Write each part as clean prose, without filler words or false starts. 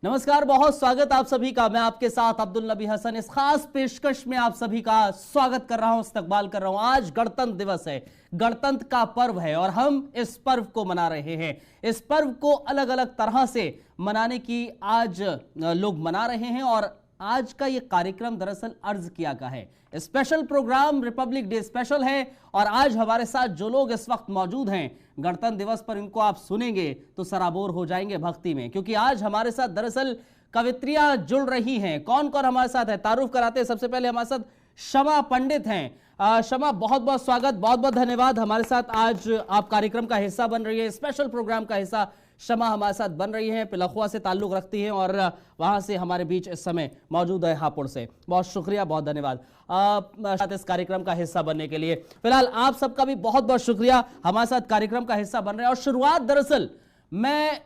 नमस्कार, बहुत स्वागत आप सभी का। मैं आपके साथ अब्दुल नबी हसन इस खास पेशकश में आप सभी का स्वागत कर रहा हूं, इस्तकबाल कर रहा हूं। आज गणतंत्र दिवस है, गणतंत्र का पर्व है और हम इस पर्व को मना रहे हैं। इस पर्व को अलग अलग तरह से मनाने की आज लोग मना रहे हैं और आज का ये कार्यक्रम दरअसल अर्ज किया गया है। Special programme republic day special है और आज हमारे साथ जो लोग इस वक्त मौजूद हैं गणतंत्र दिवस पर, इनको आप सुनेंगे तो सराबोर हो जाएंगे भक्ति में, क्योंकि आज हमारे साथ दरअसल कवित्रियां जुड़ रही हैं। कौन कौन हमारे साथ है, तारुफ कराते हैं। सबसे पहले हमारे साथ शमा पंडित हैं। शमा, बहुत बहुत स्वागत, बहुत बहुत धन्यवाद। हमारे साथ आज आप कार्यक्रम का हिस्सा बन रही है, स्पेशल प्रोग्राम का हिस्सा शमा हमारे साथ बन रही है। पिलखुआ से ताल्लुक रखती हैं और वहां से हमारे बीच इस समय मौजूद है हापुड़ से। बहुत शुक्रिया, बहुत धन्यवाद साथ इस कार्यक्रम का हिस्सा बनने के लिए। फिलहाल आप सबका भी बहुत बहुत शुक्रिया हमारे साथ कार्यक्रम का हिस्सा बन रहे हैं। और शुरुआत दरअसल मैं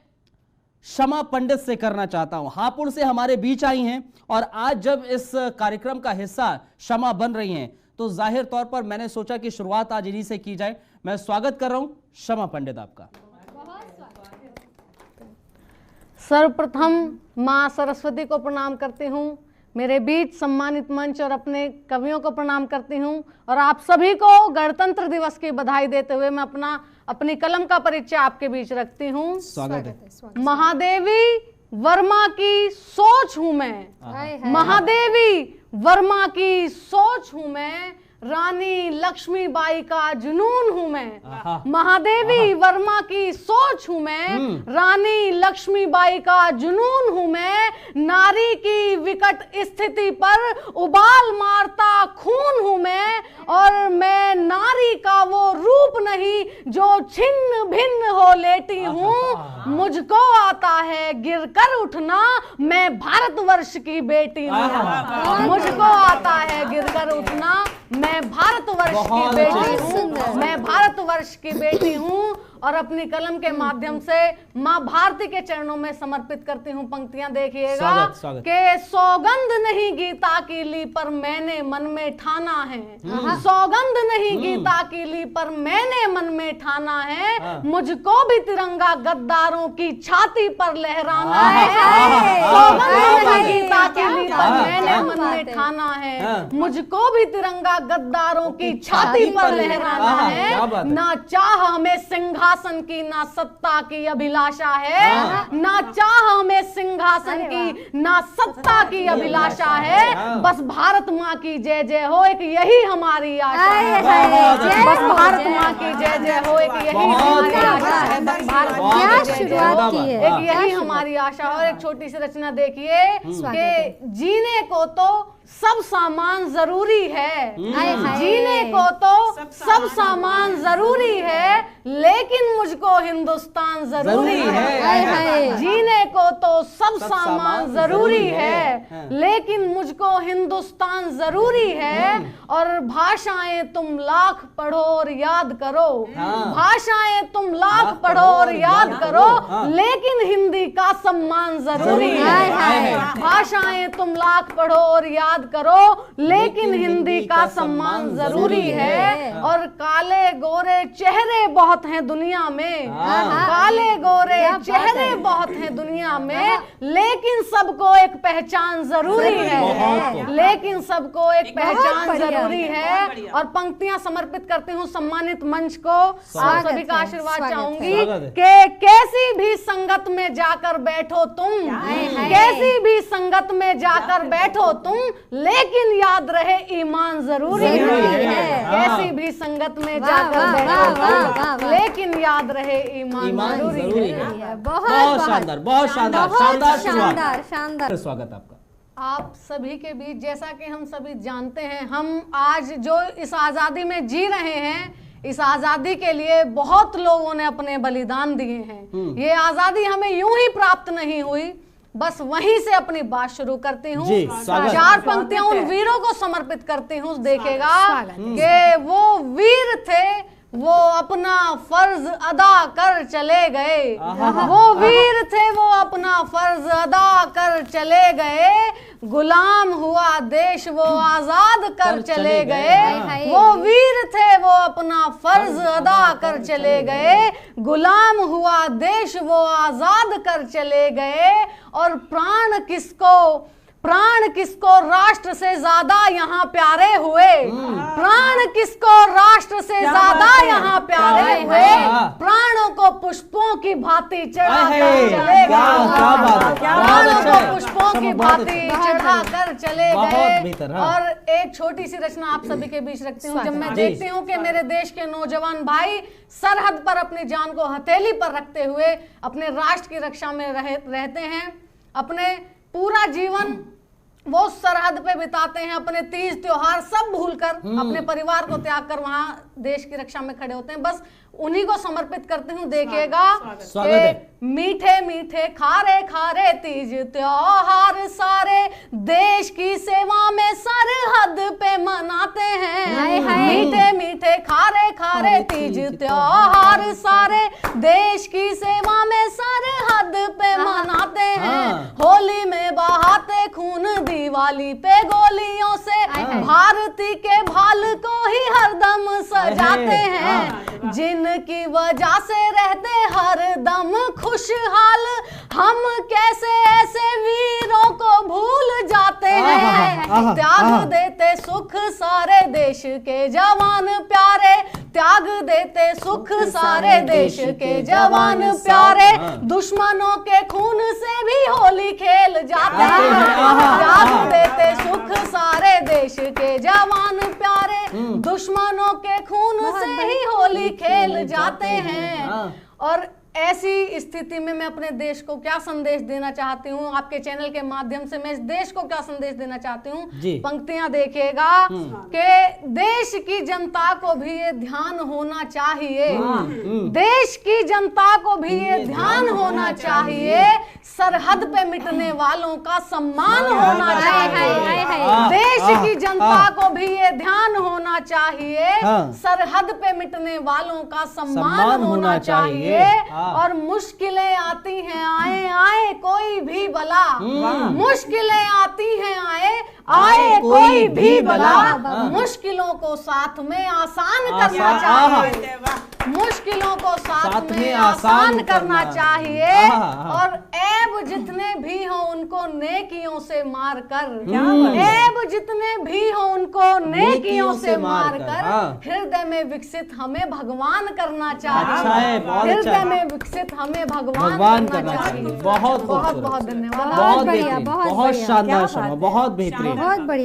शमा पंडित से करना चाहता हूं। हापुड़ से हमारे बीच आई हैं और आज जब इस कार्यक्रम का हिस्सा शमा बन रही हैं तो जाहिर तौर पर मैंने सोचा कि शुरुआत आज इन्हीं से की जाए। मैं स्वागत कर रहा हूं शमा पंडित आपका। सर्वप्रथम माँ सरस्वती को प्रणाम करती हूँ, मेरे बीच सम्मानित मंच और अपने कवियों को प्रणाम करती हूँ और आप सभी को गणतंत्र दिवस की बधाई देते हुए मैं अपनी कलम का परिचय आपके बीच रखती हूँ। स्वागत है। महादेवी वर्मा की सोच हूँ मैं, महादेवी वर्मा की सोच हूँ मैं, रानी लक्ष्मीबाई का जुनून हूं मैं। महादेवी वर्मा की सोच हूं मैं, रानी लक्ष्मीबाई का जुनून हूं मैं। नारी की विकट स्थिति पर उबाल मारता खून हूं मैं और मैं नारी का वो रूप नहीं जो छिन्न भिन्न हो लेटी हूं। मुझको आता है गिरकर उठना, मैं भारतवर्ष की बेटी हूं। मुझको आता है गिरकर उठना, मैं भारतवर्ष की बेटी हूँ, मैं भारतवर्ष की बेटी हूँ और अपनी कलम के माध्यम से माँ भारती के चरणों में समर्पित करती हूँ। पंक्तियां देखिएगा कि सौगंध नहीं गीता की ली पर मैंने मन में ठाना है, सौगंध नहीं गीता की ली पर मैंने मन में ठाना है। मुझको भी तिरंगा गद्दारों की छाती पर लहराना है, सौगंध नहीं गीता की ली पर मैंने मन में ठाना है। मुझको भी तिरंगा गद्दारों की छाती पर लहराना है। ना चाह हमें सिंहासन की ना सत्ता की अभिलाषा है, ना चाह हमें सिंहासन की ना सत्ता की अभिलाषा है। बस भारत माँ की जय जय हो, एक यही हमारी आशा है। बस भारत माँ की जय जय हो, एक यही हमारी आशा है। बस भारत माँ की जय जय हो, एक यही हमारी आशा है। और एक छोटी सी रचना देखिए कि जीने को तो सब सामान जरूरी है, जीने को तो सब सामान जरूरी है, लेकिन मुझको हिंदुस्तान जरूरी है। जीने को तो सब सामान जरूरी है, लेकिन मुझको हिंदुस्तान जरूरी है। और भाषाएं तुम लाख पढ़ो और याद करो, भाषाएं तुम लाख पढ़ो और याद करो, लेकिन हिंदी का सम्मान जरूरी है। भाषाएं तुम लाख पढ़ो और याद करो, लेकिन हिंदी का सम्मान जरूरी है। और काले गोरे चेहरे बहुत हैं दुनिया में, काले गोरे चेहरे बहुत हैं दुनिया में, लेकिन सबको एक पहचान जरूरी है, लेकिन सबको एक पहचान जरूरी है। और पंक्तियां समर्पित करती हूँ सम्मानित मंच को। आप सभी का आशीर्वाद चाहूंगी कि कैसी भी संगत में जाकर बैठो तुम, कैसी भी संगत में जाकर बैठो तुम, लेकिन याद रहे ईमान जरूरी है। कैसी भी संगत में जाकर बैठो, लेकिन याद रहे ईमान जरूरी है। बहुत शानदार, बहुत शानदार, शानदार, शानदार स्वागत आपका। आप सभी के बीच, जैसा कि हम सभी जानते हैं, हम आज जो इस आजादी में जी रहे हैं, इस आजादी के लिए बहुत लोगों ने अपने बलिदान दिए हैं। ये आजादी हमें यूं ही प्राप्त नहीं हुई। बस वहीं से अपनी बात शुरू करती हूँ। 4 पंक्तियां उन वीरों को समर्पित करती हूँ। देखेगा कि वो वीर थे, वो अपना फर्ज अदा कर चले गए, वो वीर थे, वो अपना फर्ज अदा कर चले गए। गुलाम हुआ देश वो आजाद कर चले गए, हाय। वो वीर थे वो अपना फर्ज अदा कर चले गए, गुलाम हुआ देश वो आजाद कर चले गए, और प्राण किसको राष्ट्र से ज्यादा यहाँ प्यारे हुए, प्राण किसको राष्ट्र से ज्यादा यहाँ प्यारे हुए, प्राणों को पुष्पों की भांति चढ़ा कर चले गए, प्राणों को पुष्पों की भांति चढ़ा कर चले गए। और एक छोटी सी रचना आप सभी के बीच रखती हूँ। जब मैं देखती हूँ कि मेरे देश के नौजवान भाई सरहद पर अपनी जान को हथेली पर रखते हुए अपने राष्ट्र की रक्षा में रहते हैं, अपने पूरा जीवन वो सरहद पे बिताते हैं, अपने तीज त्योहार सब भूलकर अपने परिवार को त्याग कर वहां देश की रक्षा में खड़े होते हैं, बस उन्हीं को समर्पित करते हूँ। देखिएगा मीठे मीठे खारे खारे तीज त्योहार सारे देश की सेवा में सरहद पे मनाते हैं, मीठे मीठे खारे खारे तीज त्योहार सारे देश की सेवा में सरहद पे मनाते हैं, होली में बहाते खून दिवाली पे गोलियों से भारती के भाल को ही हरदम सजाते हैं, जिनकी वजह से रहते हरदम खुशहाल, हम कैसे ऐसे वीरों को भूल जाते हैं, त्याग देते सुख सारे देश के जवान प्यारे, त्याग देते सुख सारे देश के जवान प्यारे, दुश्मनों के खून से भी होली खेल जाते हैं, त्याग देते सुख सारे देश के जवान प्यारे, दुश्मनों के खून से ही होली खेल जाते हैं। और ऐसी स्थिति में मैं अपने देश को क्या संदेश देना चाहती हूँ, आपके चैनल के माध्यम से मैं इस देश को क्या संदेश देना चाहती हूँ, पंक्तियां देखिएगा कि देश की जनता को भी ये ध्यान होना चाहिए, देश की जनता को भी ये ध्यान होना चाहिए, सरहद पे मिटने वालों का सम्मान होना चाहिए, देश की जनता को भी ये ध्यान होना चाहिए, सरहद पे मिटने वालों का सम्मान होना चाहिए, और मुश्किलें आती हैं आए आए कोई भी बला, मुश्किलें आती हैं आए कोई भी बला, मुश्किलों को साथ में आसान करना चाहिए, मुश्किलों को साथ में आसान करना चाहिए, और ऐब जितने भी हो उनको नेकियों से मार कर, ऐब जितने भी हो उनको नेकियों से मार कर, हृदय में विकसित हमें भगवान करना चाहिए, हृदय में विकसित हमें भगवान करना चाहिए। बहुत बहुत बहुत धन्यवाद। बहुत बढ़िया, बहुत शानदार, बहुत बेहतरीन, बहुत बढ़िया।